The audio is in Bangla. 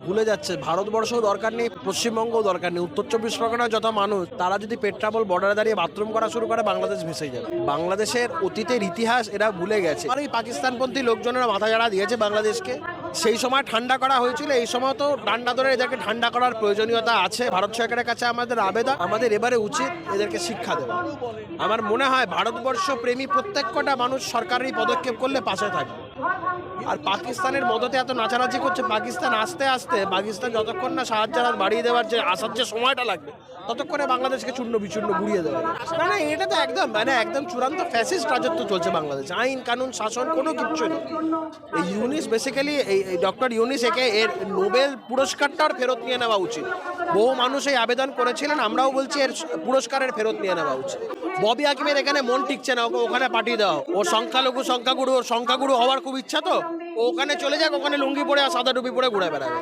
ভুলে যাচ্ছে ভারতবর্ষও দরকার নেই, পশ্চিমবঙ্গও দরকার নেই। উত্তর 24 পরগনার যত মানুষ তারা যদি পেট্রাপোল বর্ডারে দাঁড়িয়ে বাথরুম করা শুরু করে, বাংলাদেশ ভেসে যাবে। বাংলাদেশের অতীতের ইতিহাস এরা ভুলে গেছে। আর এই পাকিস্তানপন্থী লোকজনেরা মাথা ঝাড়া দিয়েছে বাংলাদেশকে। সেই সময় ঠান্ডা করা হয়েছিল, এই সময় তো ঠান্ডা ধরে এদেরকে ঠান্ডা করার প্রয়োজনীয়তা আছে। ভারত সরকারের কাছে আমাদের আবেদন, আমাদের এবারে উচিত এদেরকে শিক্ষা দেওয়া। আমার মনে হয় ভারতবর্ষ প্রেমী প্রত্যেক কটা মানুষ সরকারি পদক্ষেপ করলে পাশে থাকবে। আর পাকিস্তানের মদতে এত নাচানাচি করছে, পাকিস্তান আস্তে আস্তে, পাকিস্তান যতক্ষণ না সাহায্য হাত বাড়িয়ে দেওয়ার যে আসার যে সময়টা লাগবে, ততক্ষণে বাংলাদেশকে চূর্ণ বিচূর্ণ গুড়িয়ে দেওয়া হবে। না না, এটা তো একদম চূড়ান্ত ফ্যাসিস্ট রাজত্ব চলছে বাংলাদেশে। আইন কানুন শাসন কোনো কিচ্ছু নেই। এই ইউনিস বেসিক্যালি, এই ডক্টর ইউনিস, একে এর নোবেল পুরস্কারটার ফেরত নিয়ে নেওয়া উচিত। বহু মানুষ এই আবেদন করেছিলেন, আমরাও বলছি এর পুরস্কারের ফেরত নিয়ে নেওয়া উচিত। ববি হাকিমের এখানে মন টিকছে না, ওকে ওখানে পাঠিয়ে দেওয়া। ওর সংখ্যালঘু সংখ্যাগুরু হওয়ার খুব ইচ্ছা, তো ও ওখানে চলে যাক, ওখানে লুঙ্গি পরে আর সাদা টুপি পরে ঘুরে বেড়াবে।